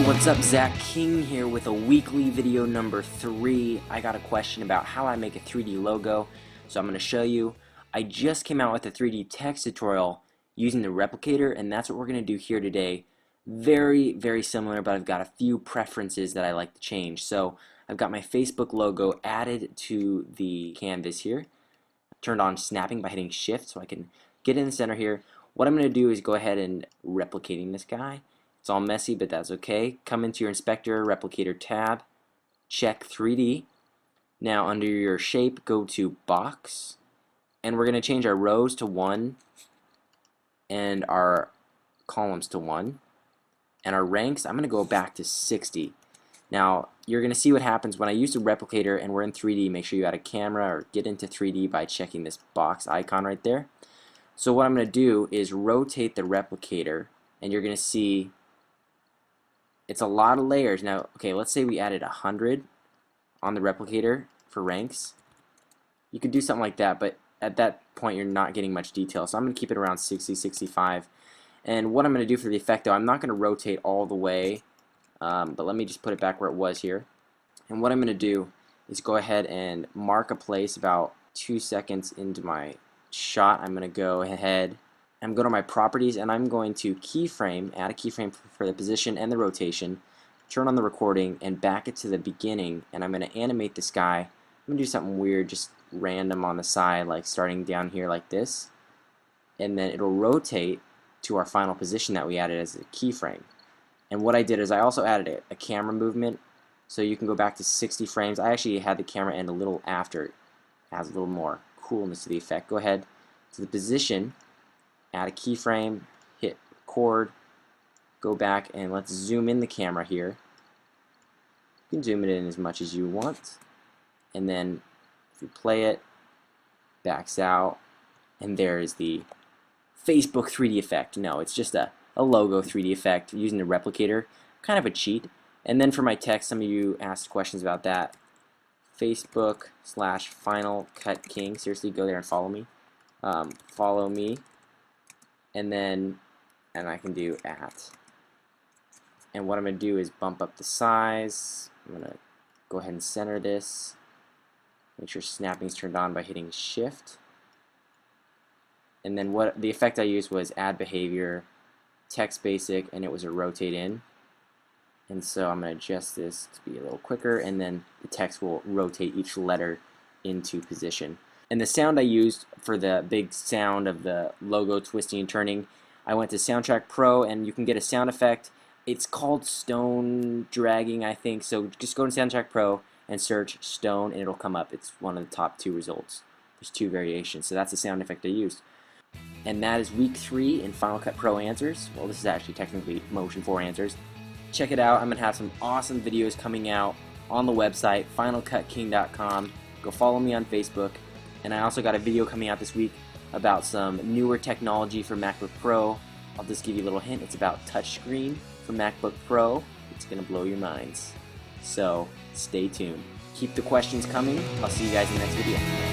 Hey, what's up? Zach King here with a weekly video number 3. I got a question about how I make a 3D logo, so I'm going to show you. I just came out with a 3D text tutorial using the replicator, and that's what we're going to do here today. Very similar, but I've got a few preferences that I like to change. So I've got my Facebook logo added to the canvas here. Turned on snapping by hitting shift so I can get in the center here. What I'm going to do is go ahead and replicating this guy. It's all messy, but that's okay. Come into your inspector, replicator tab, check 3D. Now under your shape, go to box, and we're going to change our rows to 1 and our columns to 1. And our ranks, I'm going to go back to 60. Now you're going to see what happens when I use the replicator and we're in 3D. Make sure you add a camera or get into 3D by checking this box icon right there. So what I'm going to do is rotate the replicator, and you're going to see it's a lot of layers. Now, okay, let's say we added 100 on the replicator for ranks. You could do something like that, but at that point you're not getting much detail. So I'm going to keep it around 60, 65. And what I'm going to do for the effect, though, I'm not going to rotate all the way, but let me just put it back where it was here. And what I'm going to do is go ahead and mark a place about 2 seconds into my shot. I'm going to go ahead, I'm going to my properties, and I'm going to keyframe, add a keyframe for the position and the rotation, turn on the recording, and back it to the beginning, and I'm going to animate this guy. I'm going to do something weird, just random on the side, like starting down here like this, and then it'll rotate to our final position that we added as a keyframe. And what I did is I also added a camera movement, so you can go back to 60 frames. I actually had the camera end a little after. It adds a little more coolness to the effect. Go ahead to the position, add a keyframe, hit record, go back, and let's zoom in the camera here. You can zoom it in as much as you want, and then if you play it, backs out, and there is the Facebook 3D effect. No, it's just a logo 3D effect using the replicator, kind of a cheat. And then for my text, some of you asked questions about that. Facebook/Final Cut King. Seriously, go there and follow me. Follow me, and I can do @ and what I'm going to do is bump up the size. I'm going to go ahead and center this. Make sure snapping is turned on by hitting shift. And then what the effect I used was add behavior, text basic, and it was a rotate in. And so I'm going to adjust this to be a little quicker, and then the text will rotate each letter into position. And the sound I used for the big sound of the logo twisting and turning, I went to Soundtrack Pro, and you can get a sound effect. It's called stone dragging, I think. So just go to Soundtrack Pro and search stone, and it'll come up. It's one of the top 2 results. There's 2 variations, so that's the sound effect I used. And that is week 3 in Final Cut Pro Answers. Well, this is actually technically Motion 4 Answers. Check it out. I'm going to have some awesome videos coming out on the website, finalcutking.com. Go follow me on Facebook. And I also got a video coming out this week about some newer technology for MacBook Pro. I'll just give you a little hint. It's about touchscreen for MacBook Pro. It's going to blow your minds. So stay tuned. Keep the questions coming. I'll see you guys in the next video.